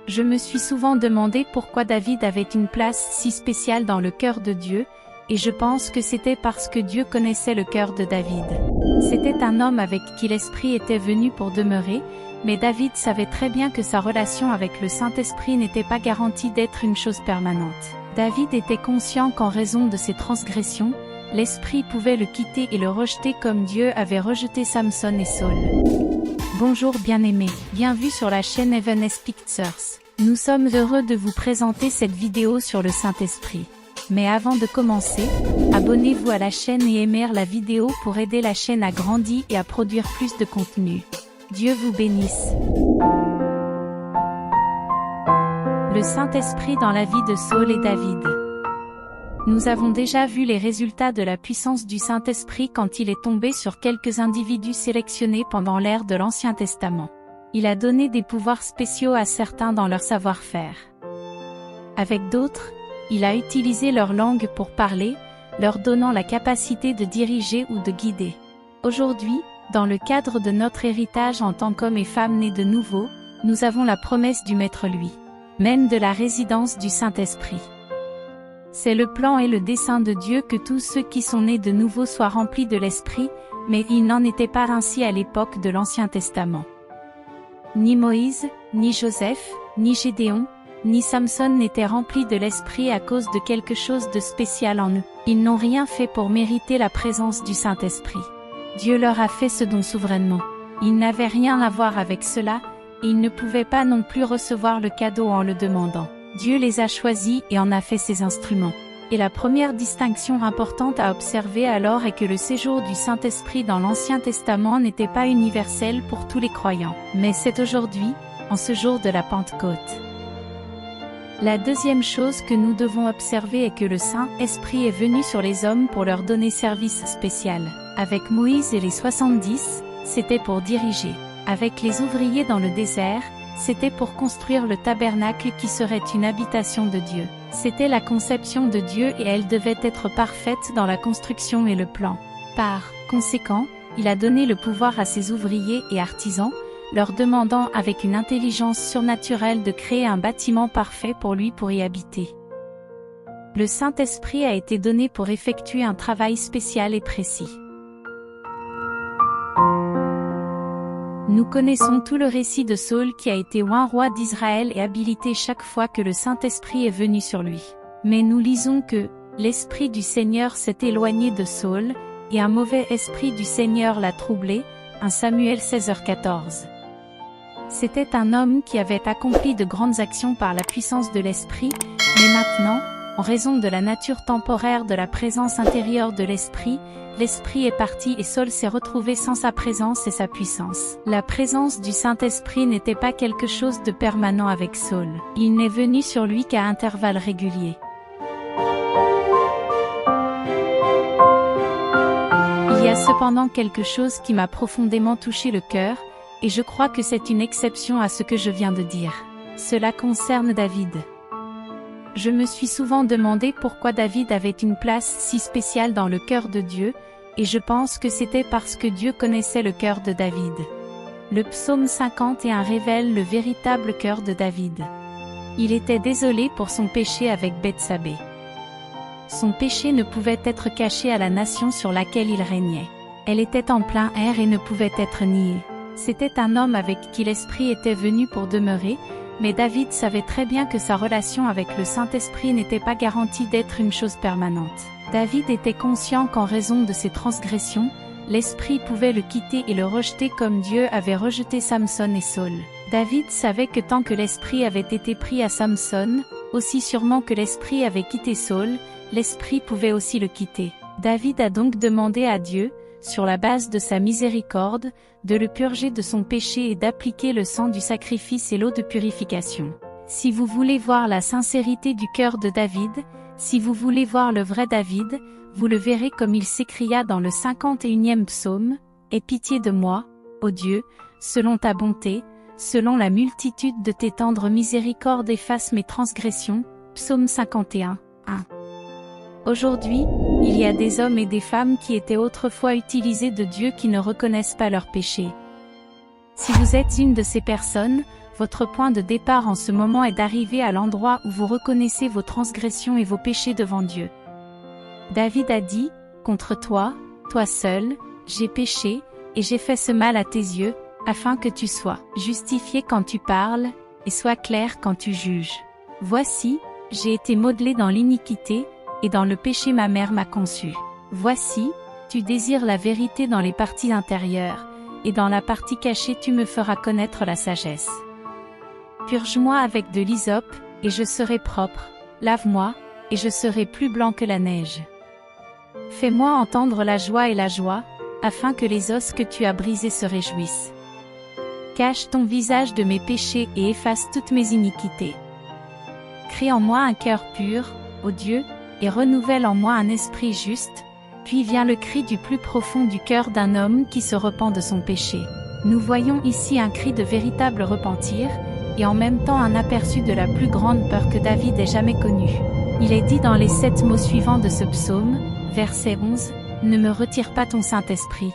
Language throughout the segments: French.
Je me suis souvent demandé pourquoi David avait une place si spéciale dans le cœur de Dieu, et je pense que c'était parce que Dieu connaissait le cœur de David. C'était un homme avec qui l'Esprit était venu pour demeurer, mais David savait très bien que sa relation avec le Saint-Esprit n'était pas garantie d'être une chose permanente. David était conscient qu'en raison de ses transgressions, l'Esprit pouvait le quitter et le rejeter comme Dieu avait rejeté Samson et Saul. Bonjour bien-aimés, bienvenue sur la chaîne Evanescence Pictures. Nous sommes heureux de vous présenter cette vidéo sur le Saint-Esprit. Mais avant de commencer, abonnez-vous à la chaîne et aimez la vidéo pour aider la chaîne à grandir et à produire plus de contenu. Dieu vous bénisse. Le Saint-Esprit dans la vie de Saul et David. Nous avons déjà vu les résultats de la puissance du Saint-Esprit quand il est tombé sur quelques individus sélectionnés pendant l'ère de l'Ancien Testament. Il a donné des pouvoirs spéciaux à certains dans leur savoir-faire. Avec d'autres, il a utilisé leur langue pour parler, leur donnant la capacité de diriger ou de guider. Aujourd'hui, dans le cadre de notre héritage en tant qu'hommes et femmes nés de nouveau, nous avons la promesse du Maître lui, même de la résidence du Saint-Esprit. C'est le plan et le dessein de Dieu que tous ceux qui sont nés de nouveau soient remplis de l'Esprit, mais il n'en était pas ainsi à l'époque de l'Ancien Testament. Ni Moïse, ni Joseph, ni Gédéon, ni Samson n'étaient remplis de l'Esprit à cause de quelque chose de spécial en eux. Ils n'ont rien fait pour mériter la présence du Saint-Esprit. Dieu leur a fait ce don souverainement. Ils n'avaient rien à voir avec cela, et ils ne pouvaient pas non plus recevoir le cadeau en le demandant. Dieu les a choisis et en a fait ses instruments. Et la première distinction importante à observer alors est que le séjour du Saint-Esprit dans l'Ancien Testament n'était pas universel pour tous les croyants. Mais c'est aujourd'hui, en ce jour de la Pentecôte. La deuxième chose que nous devons observer est que le Saint-Esprit est venu sur les hommes pour leur donner service spécial. Avec Moïse et les 70, c'était pour diriger. Avec les ouvriers dans le désert, c'était pour construire le tabernacle qui serait une habitation de Dieu. C'était la conception de Dieu et elle devait être parfaite dans la construction et le plan. Par conséquent, il a donné le pouvoir à ses ouvriers et artisans, leur demandant avec une intelligence surnaturelle de créer un bâtiment parfait pour lui pour y habiter. Le Saint-Esprit a été donné pour effectuer un travail spécial et précis. Nous connaissons tout le récit de Saul qui a été oint roi d'Israël et habilité chaque fois que le Saint-Esprit est venu sur lui. Mais nous lisons que l'Esprit du Seigneur s'est éloigné de Saul, et un mauvais esprit du Seigneur l'a troublé. 1 Samuel 16h14. C'était un homme qui avait accompli de grandes actions par la puissance de l'Esprit, mais maintenant, en raison de la nature temporaire de la présence intérieure de l'Esprit, l'Esprit est parti et Saul s'est retrouvé sans sa présence et sa puissance. La présence du Saint-Esprit n'était pas quelque chose de permanent avec Saul. Il n'est venu sur lui qu'à intervalles réguliers. Il y a cependant quelque chose qui m'a profondément touché le cœur, et je crois que c'est une exception à ce que je viens de dire. Cela concerne David. Je me suis souvent demandé pourquoi David avait une place si spéciale dans le cœur de Dieu, et je pense que c'était parce que Dieu connaissait le cœur de David. Le psaume 51 révèle le véritable cœur de David. Il était désolé pour son péché avec Bethsabée. Son péché ne pouvait être caché à la nation sur laquelle il régnait. Elle était en plein air et ne pouvait être niée. C'était un homme avec qui l'Esprit était venu pour demeurer, mais David savait très bien que sa relation avec le Saint-Esprit n'était pas garantie d'être une chose permanente. David était conscient qu'en raison de ses transgressions, l'Esprit pouvait le quitter et le rejeter comme Dieu avait rejeté Samson et Saul. David savait que tant que l'Esprit avait été pris à Samson, aussi sûrement que l'Esprit avait quitté Saul, l'Esprit pouvait aussi le quitter. David a donc demandé à Dieu, sur la base de sa miséricorde, de le purger de son péché et d'appliquer le sang du sacrifice et l'eau de purification. Si vous voulez voir la sincérité du cœur de David, si vous voulez voir le vrai David, vous le verrez comme il s'écria dans le 51e psaume, « Aie pitié de moi, ô Dieu, selon ta bonté, selon la multitude de tes tendres miséricordes efface mes transgressions. » Psaume 51, 1. Aujourd'hui, il y a des hommes et des femmes qui étaient autrefois utilisés de Dieu qui ne reconnaissent pas leurs péchés. Si vous êtes une de ces personnes, Votre point de départ en ce moment est d'arriver à l'endroit où vous reconnaissez vos transgressions et vos péchés devant Dieu. David a dit, « Contre toi, toi seul, j'ai péché, et j'ai fait ce mal à tes yeux, afin que tu sois justifié quand tu parles, et sois clair quand tu juges. Voici, j'ai été modelé dans l'iniquité, et dans le péché ma mère m'a conçu. Voici, tu désires la vérité dans les parties intérieures, et dans la partie cachée tu me feras connaître la sagesse. Purge-moi avec de l'hysope, et je serai propre, lave-moi, et je serai plus blanc que la neige. Fais-moi entendre la joie et la joie, afin que les os que tu as brisés se réjouissent. Cache ton visage de mes péchés et efface toutes mes iniquités. Crée en moi un cœur pur, ô Dieu, et renouvelle en moi un esprit juste, puis vient le cri du plus profond du cœur d'un homme qui se repent de son péché. Nous voyons ici un cri de véritable repentir, et en même temps un aperçu de la plus grande peur que David ait jamais connue. Il est dit dans les 7 mots suivants de ce psaume, verset 11, « Ne me retire pas ton Saint-Esprit ».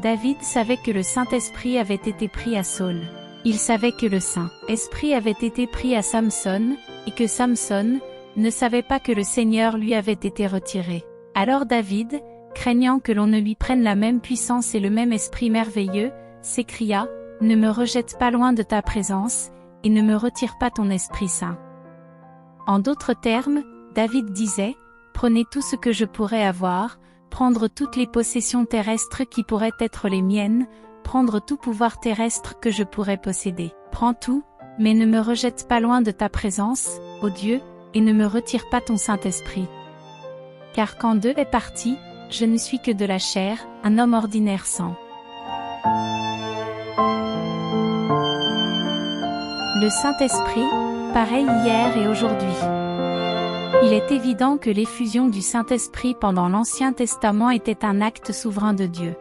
David savait que le Saint-Esprit avait été pris à Saül. Il savait que le Saint-Esprit avait été pris à Samson, et que Samson ne savait pas que le Seigneur lui avait été retiré. Alors David, craignant que l'on ne lui prenne la même puissance et le même esprit merveilleux, s'écria, « Ne me rejette pas loin de ta présence, et ne me retire pas ton Esprit Saint. » En d'autres termes, David disait, « Prenez tout ce que je pourrais avoir, prendre toutes les possessions terrestres qui pourraient être les miennes, prendre tout pouvoir terrestre que je pourrais posséder. Prends tout, mais ne me rejette pas loin de ta présence, ô Dieu, et ne me retire pas ton Saint-Esprit. Car quand Dieu est parti, je ne suis que de la chair, un homme ordinaire sans. » Le Saint-Esprit, pareil hier et aujourd'hui. Il est évident que l'effusion du Saint-Esprit pendant l'Ancien Testament était un acte souverain de Dieu.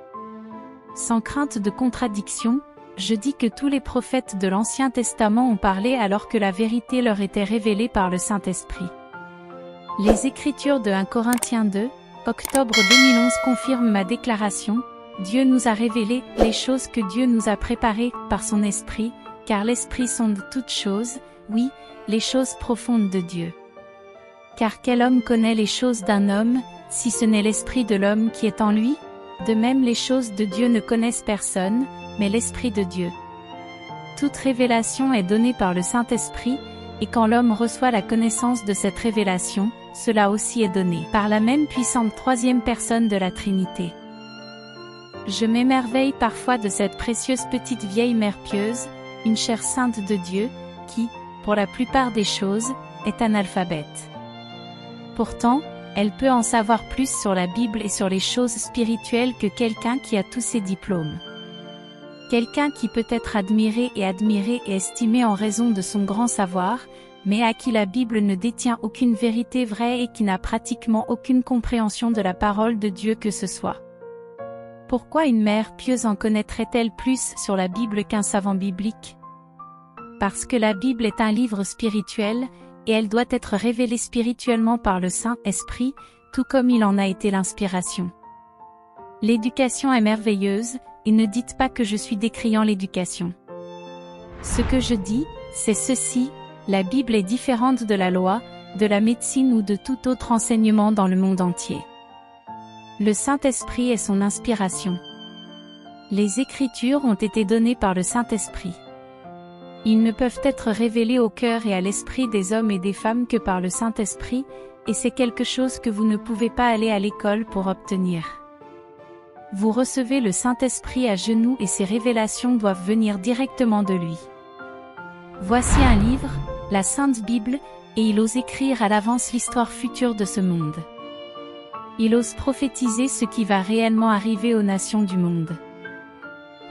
Sans crainte de contradiction, je dis que tous les prophètes de l'Ancien Testament ont parlé alors que la vérité leur était révélée par le Saint-Esprit. Les Écritures de 1 Corinthiens 2, octobre 2011 confirment ma déclaration, Dieu nous a révélé les choses que Dieu nous a préparées par son Esprit, car l'Esprit sonde toutes choses, oui, les choses profondes de Dieu. Car quel homme connaît les choses d'un homme, si ce n'est l'Esprit de l'homme qui est en lui? De même les choses de Dieu ne connaissent personne, mais l'Esprit de Dieu. Toute révélation est donnée par le Saint-Esprit, et quand l'homme reçoit la connaissance de cette révélation, cela aussi est donné par la même puissante troisième personne de la Trinité. Je m'émerveille parfois de cette précieuse petite vieille mère pieuse, une chair sainte de Dieu, qui, pour la plupart des choses, est analphabète. Pourtant, elle peut en savoir plus sur la Bible et sur les choses spirituelles que quelqu'un qui a tous ses diplômes. Quelqu'un qui peut être admiré et estimé en raison de son grand savoir, mais à qui la Bible ne détient aucune vérité vraie et qui n'a pratiquement aucune compréhension de la parole de Dieu que ce soit. Pourquoi une mère pieuse en connaîtrait-elle plus sur la Bible qu'un savant biblique? Parce que la Bible est un livre spirituel, et elle doit être révélée spirituellement par le Saint-Esprit, tout comme il en a été l'inspiration. L'éducation est merveilleuse, et ne dites pas que je suis décriant l'éducation. Ce que je dis, c'est ceci, la Bible est différente de la loi, de la médecine ou de tout autre enseignement dans le monde entier. Le Saint-Esprit est son inspiration. Les Écritures ont été données par le Saint-Esprit. Ils ne peuvent être révélés au cœur et à l'esprit des hommes et des femmes que par le Saint-Esprit, et c'est quelque chose que vous ne pouvez pas aller à l'école pour obtenir. Vous recevez le Saint-Esprit à genoux et ces révélations doivent venir directement de lui. Voici un livre, la Sainte Bible, et il ose écrire à l'avance l'histoire future de ce monde. Il ose prophétiser ce qui va réellement arriver aux nations du monde.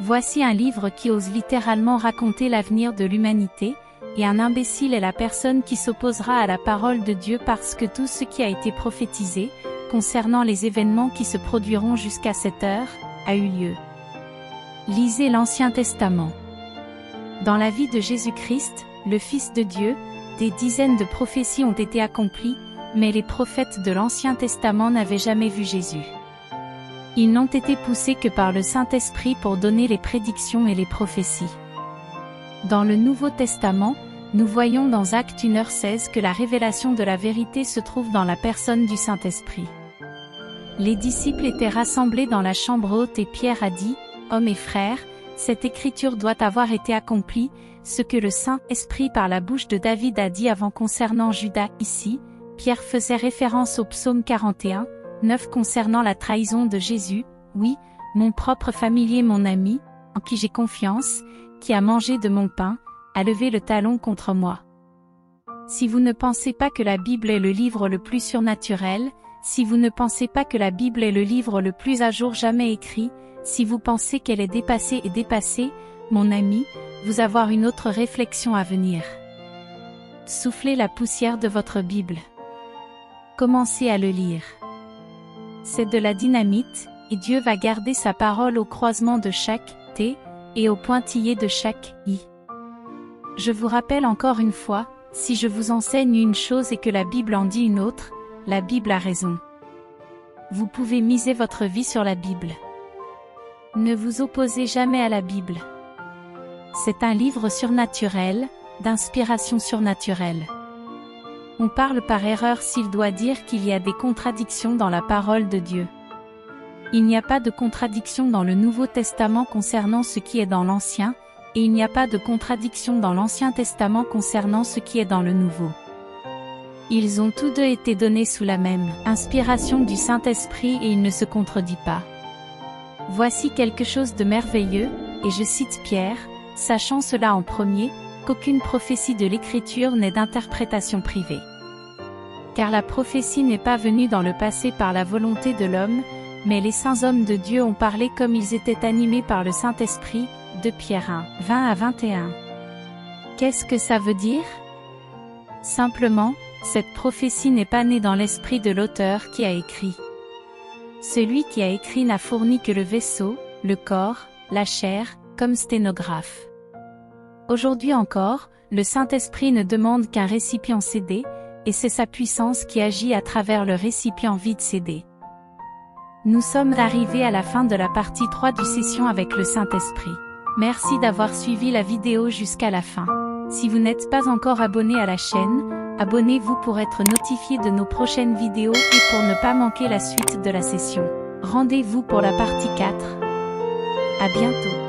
Voici un livre qui ose littéralement raconter l'avenir de l'humanité, et un imbécile est la personne qui s'opposera à la parole de Dieu parce que tout ce qui a été prophétisé, concernant les événements qui se produiront jusqu'à cette heure, a eu lieu. Lisez l'Ancien Testament. Dans la vie de Jésus-Christ, le Fils de Dieu, des dizaines de prophéties ont été accomplies, mais les prophètes de l'Ancien Testament n'avaient jamais vu Jésus. Ils n'ont été poussés que par le Saint-Esprit pour donner les prédictions et les prophéties. Dans le Nouveau Testament, nous voyons dans Actes 1h16 que la révélation de la vérité se trouve dans la personne du Saint-Esprit. Les disciples étaient rassemblés dans la chambre haute et Pierre a dit, « Hommes et frères, cette écriture doit avoir été accomplie, ce que le Saint-Esprit par la bouche de David a dit avant concernant Judas. » Ici, Pierre faisait référence au psaume 41, 9 concernant la trahison de Jésus. « Oui, mon propre familier, mon ami, en qui j'ai confiance, qui a mangé de mon pain, a levé le talon contre moi. » Si vous ne pensez pas que la Bible est le livre le plus surnaturel, si vous ne pensez pas que la Bible est le livre le plus à jour jamais écrit, si vous pensez qu'elle est dépassée et dépassée, mon ami, vous avez une autre réflexion à venir. Soufflez la poussière de votre Bible. Commencez à le lire. C'est de la dynamite, et Dieu va garder sa parole au croisement de chaque « T » et au pointillé de chaque « I ». Je vous rappelle encore une fois, si je vous enseigne une chose et que la Bible en dit une autre, la Bible a raison. Vous pouvez miser votre vie sur la Bible. Ne vous opposez jamais à la Bible. C'est un livre surnaturel, d'inspiration surnaturelle. On parle par erreur s'il doit dire qu'il y a des contradictions dans la parole de Dieu. Il n'y a pas de contradiction dans le Nouveau Testament concernant ce qui est dans l'Ancien, et il n'y a pas de contradiction dans l'Ancien Testament concernant ce qui est dans le Nouveau. Ils ont tous deux été donnés sous la même inspiration du Saint-Esprit et il ne se contredit pas. Voici quelque chose de merveilleux, et je cite Pierre, sachant cela en premier, qu'aucune prophétie de l'Écriture n'est d'interprétation privée. Car la prophétie n'est pas venue dans le passé par la volonté de l'homme, mais les saints hommes de Dieu ont parlé comme ils étaient animés par le Saint-Esprit, de Pierre 1, 20 à 21. Qu'est-ce que ça veut dire? Simplement, cette prophétie n'est pas née dans l'esprit de l'auteur qui a écrit. Celui qui a écrit n'a fourni que le vaisseau, le corps, la chair, comme sténographe. Aujourd'hui encore, le Saint-Esprit ne demande qu'un récipient cédé, et c'est sa puissance qui agit à travers le récipient vide cédé. Nous sommes arrivés à la fin de la partie 3 du session avec le Saint-Esprit. Merci d'avoir suivi la vidéo jusqu'à la fin. Si vous n'êtes pas encore abonné à la chaîne, abonnez-vous pour être notifié de nos prochaines vidéos et pour ne pas manquer la suite de la session. Rendez-vous pour la partie 4. À bientôt.